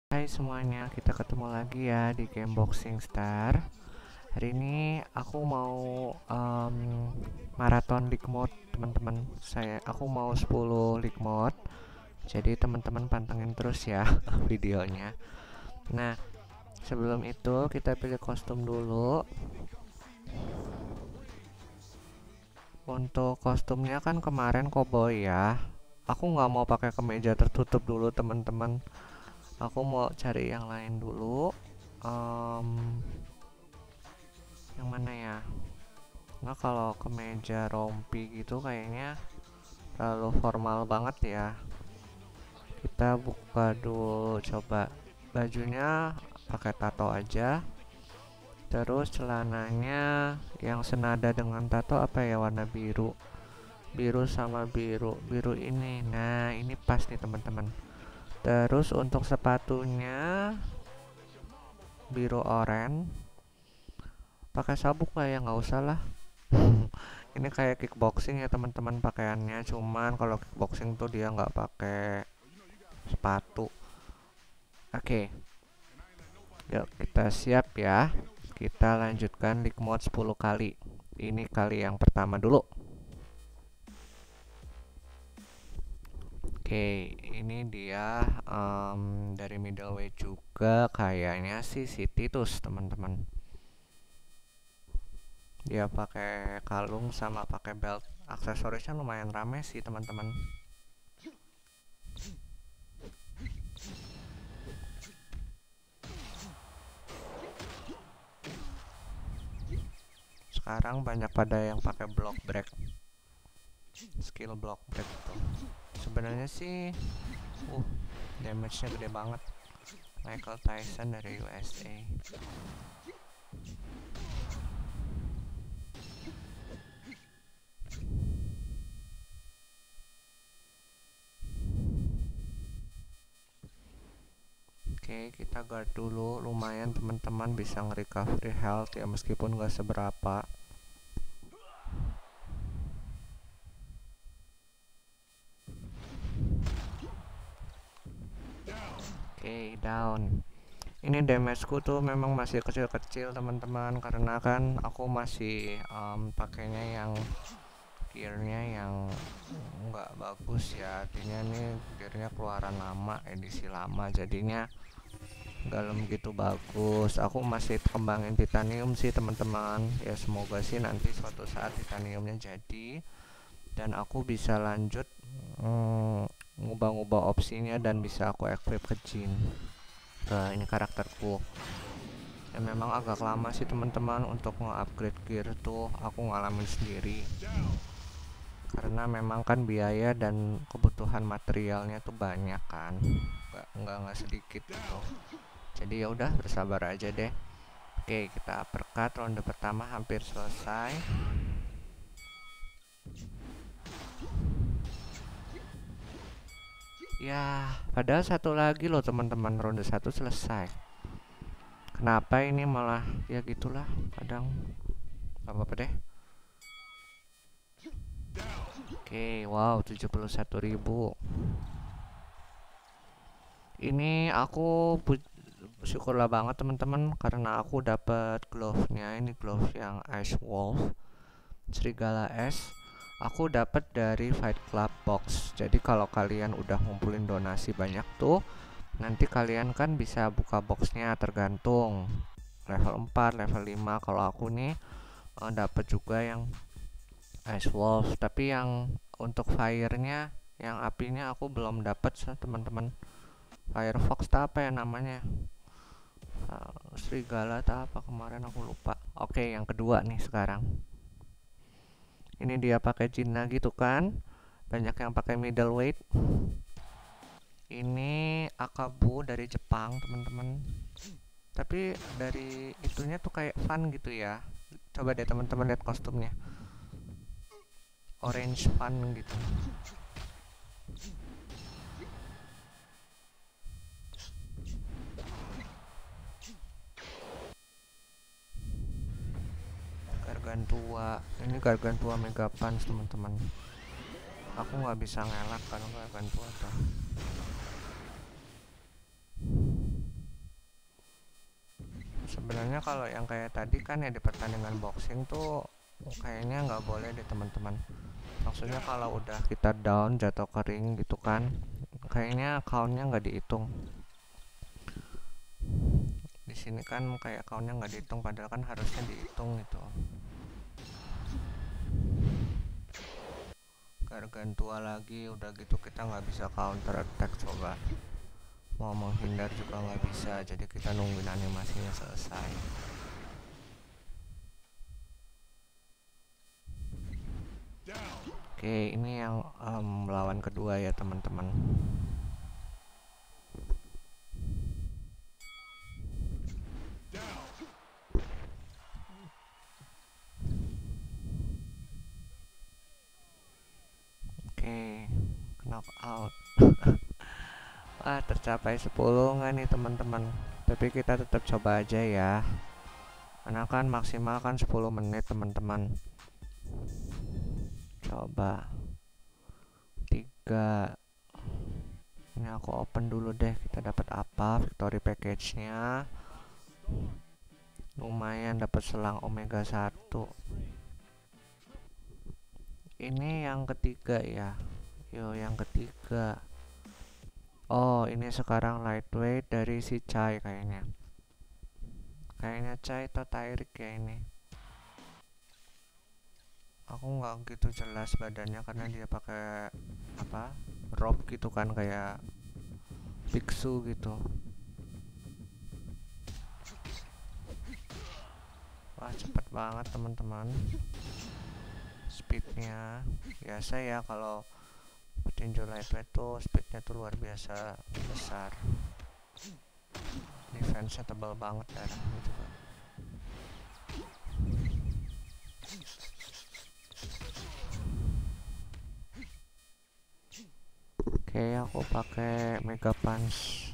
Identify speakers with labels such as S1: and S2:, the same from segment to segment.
S1: Hai semuanya, kita ketemu lagi ya di game Boxing Star. Hari ini aku mau maraton League Mode, teman-teman. Aku mau 10 League Mode. Jadi teman-teman pantengin terus ya videonya. Nah, sebelum itu kita pilih kostum dulu. Untuk kostumnya kan kemarin cowboy ya. Aku nggak mau pakai kemeja tertutup dulu, teman-teman. Aku mau cari yang lain dulu. Em, yang mana ya? Nah, kalau kemeja rompi gitu kayaknya terlalu formal banget ya. Kita buka dulu, coba bajunya pakai tato aja. Terus celananya yang senada dengan tato apa ya, warna biru. Biru sama biru, biru ini. Nah, ini pas nih teman-teman. Terus untuk sepatunya biru oranye. Pakai sabuk lah ya, nggak usah lah. Ini kayak kickboxing ya teman-teman pakaiannya, cuman kalau kickboxing tuh dia nggak pakai sepatu. Oke, yuk kita siap ya. Kita lanjutkan league mode 10 kali. Ini kali yang pertama dulu. Oke, ini dia dari middleweight juga, kayaknya sih si Titus teman-teman. Dia pakai kalung sama pakai belt. Aksesorisnya lumayan rame sih teman-teman. Sekarang banyak pada yang pakai block break, skill block break tuh. Sebenarnya sih damage-nya gede banget. Michael Tyson dari USA. Oke, kita guard dulu. Lumayan teman-teman bisa nge-recovery health ya, meskipun gak seberapa. Oke, down. Ini damageku tuh memang masih kecil-kecil teman-teman, karena kan aku masih pakainya yang gearnya yang nggak bagus ya. Artinya ini gearnya keluaran lama, edisi lama, jadinya galem gitu bagus. Aku masih kembangin titanium sih teman-teman. Ya semoga sih nanti suatu saat titaniumnya jadi dan aku bisa lanjut ngubah-ngubah opsinya dan bisa aku equip ke Jin. Ini karakterku. Ya memang agak lama sih teman-teman untuk nge-upgrade gear tuh, aku ngalamin sendiri. Karena memang kan biaya dan kebutuhan materialnya tuh banyak kan. Nggak sedikit gitu. Jadi ya udah bersabar aja deh. Oke, kita uppercut, ronde pertama hampir selesai. Ya, padahal satu lagi loh teman-teman, ronde 1 selesai. Kenapa ini malah ya gitulah, kadang gak apa-apa deh. Oke, wow 71.000. Ini aku syukurlah banget teman-teman karena aku dapat glove-nya. Ini glove yang Ice Wolf Serigala es. Aku dapat dari Fight Club Box. Jadi kalau kalian udah ngumpulin donasi banyak tuh, nanti kalian kan bisa buka boxnya tergantung level 4, level 5. Kalau aku nih dapat juga yang Ice Wolf, tapi yang untuk fire-nya, yang apinya aku belum dapat teman-teman. Firefox apa ya namanya? Serigala apa kemarin aku lupa. Oke, yang kedua nih sekarang. Ini dia pakai Cina gitu kan. Banyak yang pakai middleweight. Ini Akabu dari Jepang, teman-teman. Tapi dari itunya tuh kayak fun gitu ya. Coba deh teman-teman lihat kostumnya. Orange fun gitu. Gargantua. Ini Gargantua Megapans, teman-teman. Aku nggak bisa ngelak kalau Gargantua tuh. Sebenarnya kalau yang kayak tadi kan ya di pertandingan boxing tuh kayaknya nggak boleh deh teman-teman. Maksudnya kalau udah kita down jatuh kering gitu kan, kayaknya countnya nggak dihitung. Di sini kan kayak countnya nggak dihitung, padahal kan harusnya dihitung gitu. Gargantua lagi, udah gitu kita nggak bisa counter attack. Coba mau menghindar juga nggak bisa, jadi kita nungguin animasinya selesai. Oke, ini yang lawan kedua ya teman-teman. Oke, knock out. Wah, tercapai 10 nggak nih teman-teman? Tapi kita tetap coba aja ya. Karena kan maksimal kan 10 menit teman-teman. Coba 3. Ini aku open dulu deh, kita dapat apa? Victory package-nya. Lumayan dapat selang omega 1. Ini yang ketiga ya. Yo, yang ketiga. Oh, ini sekarang lightweight dari si Chai kayaknya. Kayaknya Chai atau Tyrik ya ini. Aku nggak gitu jelas badannya karena dia pakai apa? Robe gitu kan kayak biksu gitu. Wah, cepat banget teman-teman. Speednya biasa ya, kalau petinju lightweight tuh speednya tuh luar biasa besar. Defense-nya tebal banget darahnya juga. Oke, aku pakai Mega Punch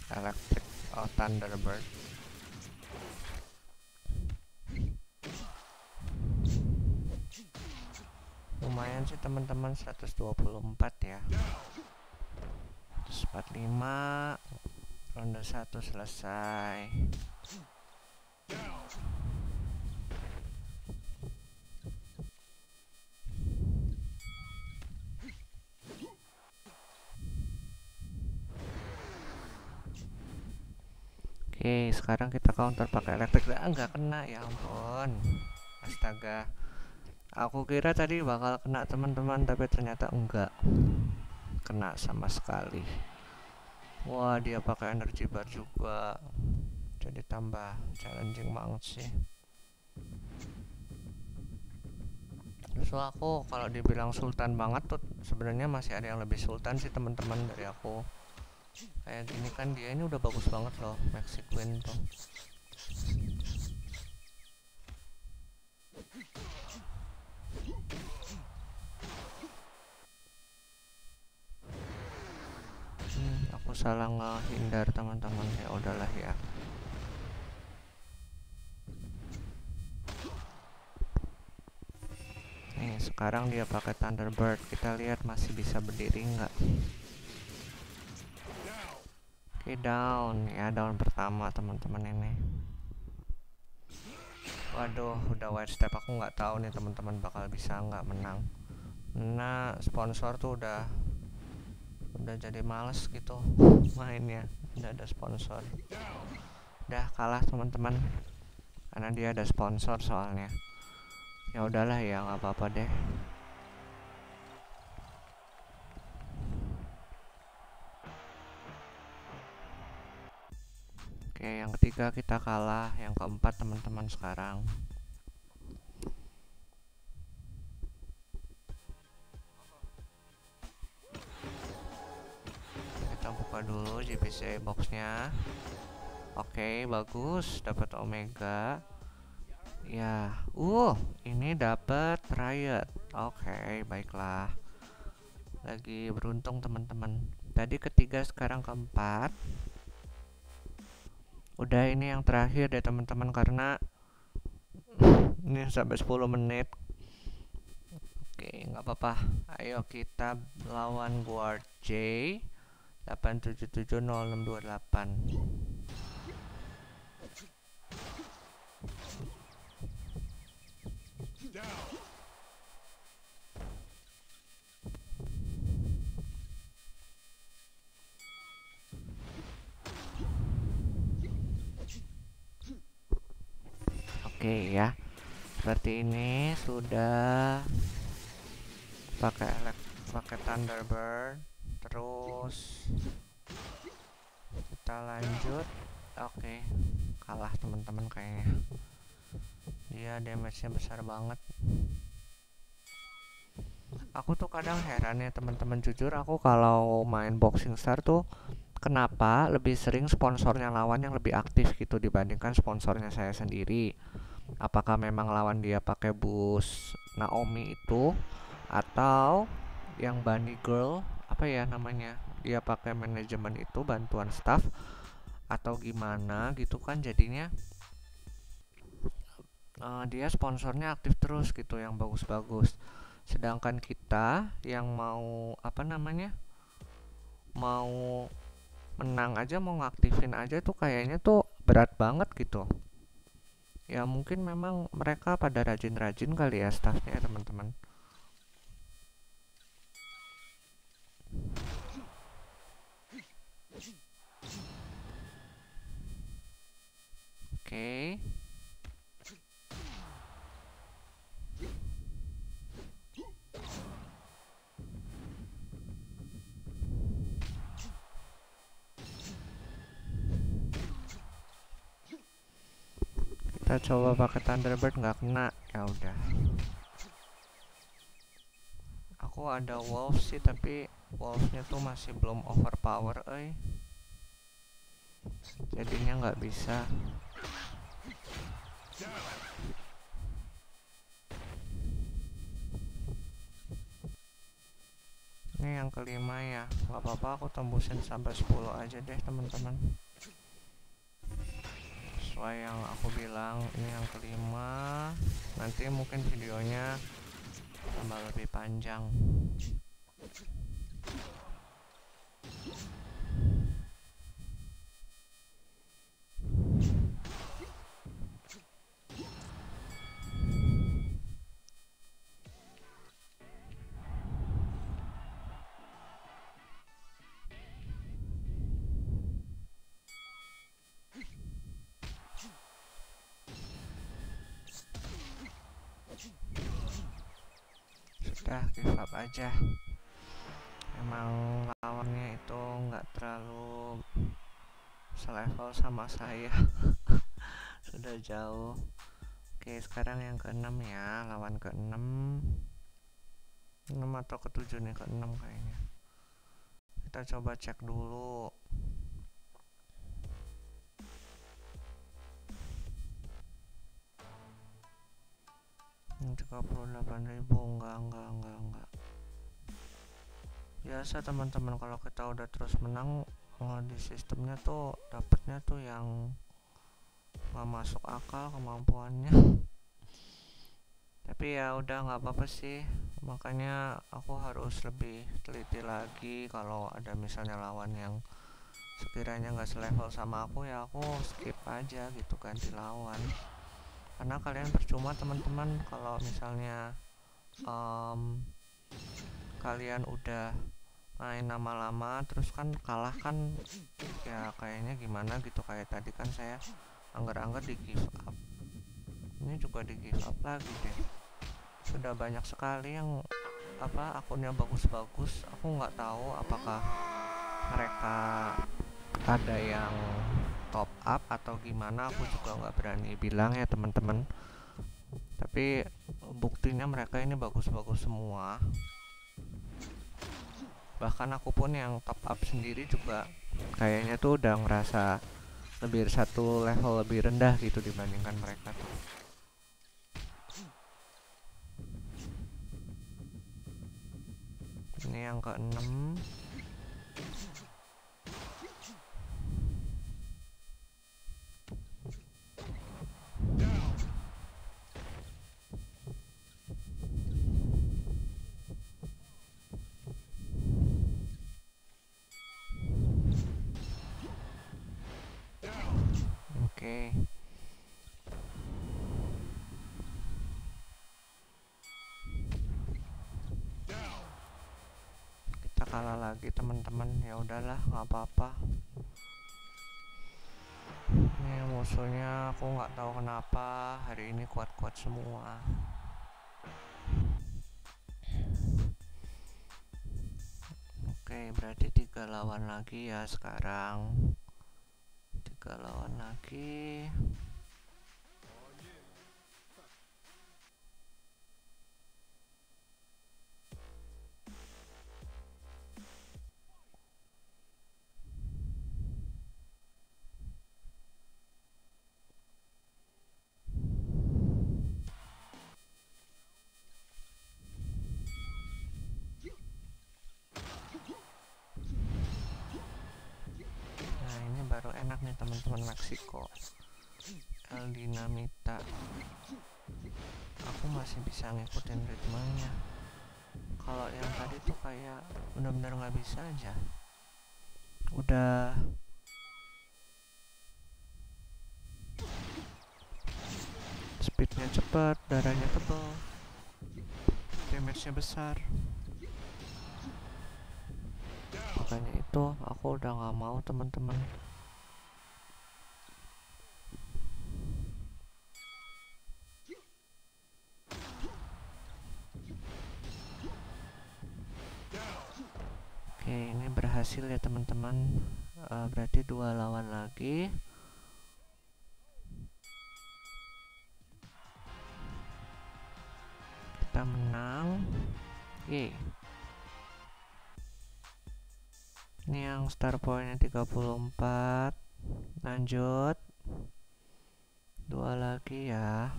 S1: Electric Thunderbird. Lumayan sih teman-teman, 124 ya. 145. Ronde 1 selesai. Oke, sekarang kita counter pakai elektrik. Nggak kena, ya ampun. Astaga. Aku kira tadi bakal kena teman-teman, tapi ternyata enggak. Kena sama sekali. Wah, dia pakai energy bar juga. Jadi tambah challenging banget sih. Justru aku kalau dibilang sultan banget tuh sebenarnya masih ada yang lebih sultan sih teman-teman dari aku. Kayak gini kan dia ini udah bagus banget loh, Maxi Queen tuh. Aku salah ngehindar teman-teman, ya udahlah ya. Nih sekarang dia pakai Thunderbird, kita lihat masih bisa berdiri nggak. Oke, down ya, down pertama teman-teman ini. Waduh, udah white step, aku nggak tahu nih teman-teman bakal bisa nggak menang. Nah, sponsor tuh udah jadi males gitu mainnya, udah ada sponsor. Udah kalah teman-teman, karena dia ada sponsor soalnya. Ya udahlah ya, nggak apa-apa deh. Oke, yang ketiga kita kalah, yang keempat teman-teman sekarang. Kita buka dulu GPC boxnya. Oke, bagus, dapat omega. Ya, ini dapat riot. Oke, baiklah. Lagi beruntung teman-teman. Tadi ketiga, sekarang keempat. Udah, ini yang terakhir deh teman-teman, karena ini sampai 10 menit. Oke, nggak apa-apa. Ayo kita lawan Guard J 8770628. Oke ya, seperti ini sudah pakai Thunderbird. Terus kita lanjut. Oke, kalah teman-teman kayaknya. Dia damage-nya besar banget. Aku tuh kadang heran ya teman-teman, jujur aku kalau main Boxing Star tuh kenapa lebih sering sponsornya lawan yang lebih aktif gitu dibandingkan sponsornya saya sendiri. Apakah memang lawan dia pakai boost Naomi itu, atau yang Bunny Girl apa ya namanya, dia pakai manajemen itu, bantuan staff, atau gimana gitu kan, jadinya dia sponsornya aktif terus gitu yang bagus-bagus. Sedangkan kita yang mau apa namanya, mau menang aja, mau ngaktifin aja tuh kayaknya tuh berat banget gitu. Ya mungkin memang mereka pada rajin-rajin kali ya staffnya ya teman-teman. Oke. Kita coba pakai Thunderbird, nggak kena. Ya udah. Aku ada wolf sih, tapi wolfnya tuh masih belum overpower, jadinya nggak bisa. Ini yang kelima ya, nggak apa-apa, aku tembusin sampai 10 aja deh teman-teman. Sesuai yang aku bilang, ini yang kelima. Nanti mungkin videonya tambah lebih panjang. Sudah, give up aja. Emang lawannya itu nggak terlalu selevel sama saya. Sudah jauh. Oke, sekarang yang ke-6 ya, lawan ke-6. 6 atau ke-7 nih, ke-6 kayaknya. Kita coba cek dulu. 38.000, enggak. Biasa teman-teman, kalau kita udah terus menang di sistemnya tuh dapetnya tuh yang nggak masuk akal kemampuannya. Tapi ya udah, nggak apa-apa sih, makanya aku harus lebih teliti lagi. Kalau ada misalnya lawan yang sekiranya nggak selevel sama aku, ya aku skip aja gitu, ganti lawan. Karena kalian percuma teman-teman kalau misalnya kalian udah main lama-lama terus kan kalah kan, ya kayaknya gimana gitu. Kayak tadi kan saya anggar-anggar di give up, ini juga di give up lagi deh. Sudah banyak sekali yang akunnya bagus-bagus. Aku nggak tahu apakah mereka ada yang top up atau gimana, aku juga nggak berani bilang ya teman-teman. Tapi buktinya mereka ini bagus-bagus semua. Bahkan aku pun yang top up sendiri juga kayaknya tuh udah ngerasa lebih satu level lebih rendah gitu dibandingkan mereka tuh. Ini yang ke-6. Oke. teman-teman. Ya udahlah, nggak apa-apa. Ini musuhnya aku nggak tahu kenapa hari ini kuat-kuat semua. Oke, berarti 3 lawan lagi ya sekarang. 3 lawan lagi. Nah, ini baru enak nih teman-teman, Meksiko. El Dinamita. Aku masih bisa ngikutin ritmenya. Kalau yang tadi tuh kayak benar-benar nggak bisa aja. Udah speednya cepat, darahnya tebal, damage-nya besar. Makanya itu aku udah nggak mau teman-teman. Oke, ini berhasil ya teman-teman. Berarti 2 lawan lagi. Kita menang. Yeay. Ini yang star pointnya 34. Lanjut. 2 lagi ya.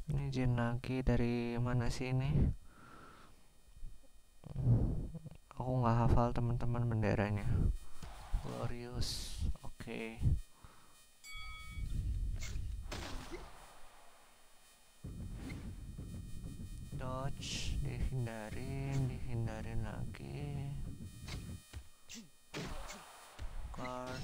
S1: Ini Jin lagi, dari mana sih ini? Aku nggak hafal teman-teman benderanya. Glorious. Oke. Dodge, dihindarin lagi. Guard.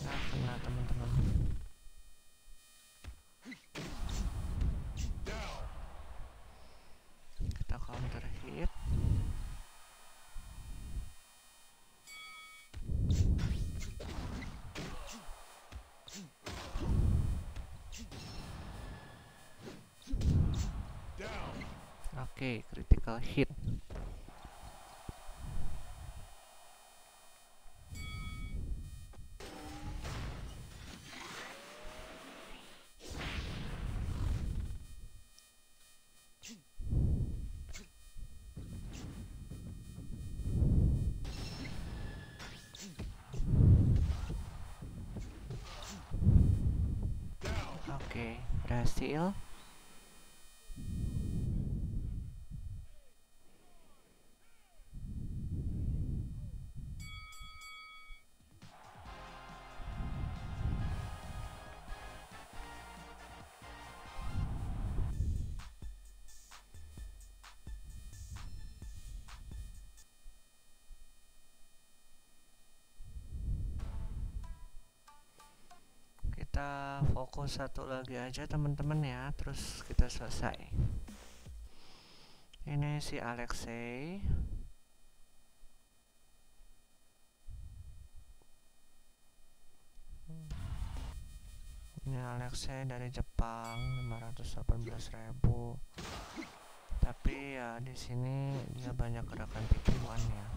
S1: Nah, kena teman-teman. Kita counter hit. Oke, critical hit. Oke, berhasil. Kita fokus satu lagi aja teman-teman ya, terus kita selesai. Ini si Alexei. Ini Alexei dari Jepang, 518.000. Tapi ya di sini dia banyak gerakan pikiran ya.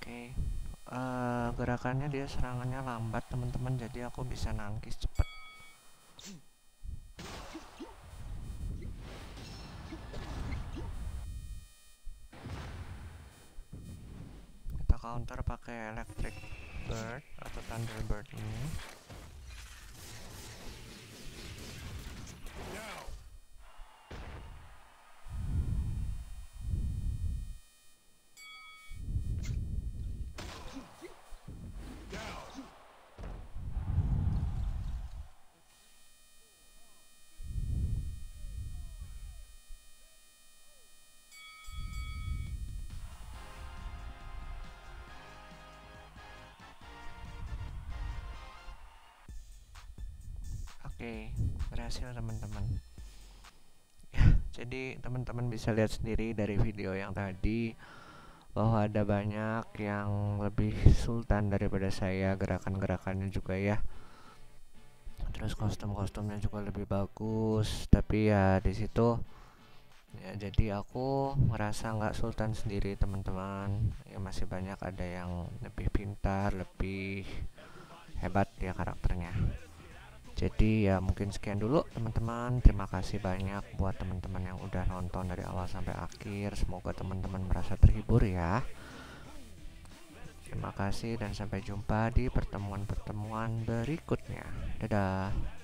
S1: Oke. Gerakannya dia serangannya lambat teman-teman, jadi aku bisa nangkis cepet. Kita counter pakai electric bird atau thunderbird ini. Oke, berhasil teman-teman. Jadi teman-teman bisa lihat sendiri dari video yang tadi bahwa ada banyak yang lebih sultan daripada saya, gerakan-gerakannya juga ya. Terus kostum-kostumnya juga lebih bagus, tapi ya di situ ya jadi aku ngerasa nggak sultan sendiri teman-teman. Ya masih banyak ada yang lebih pintar, lebih hebat ya karakternya. Jadi ya mungkin sekian dulu teman-teman. Terima kasih banyak buat teman-teman yang udah nonton dari awal sampai akhir. Semoga teman-teman merasa terhibur ya. Terima kasih dan sampai jumpa di pertemuan-pertemuan berikutnya. Dadah.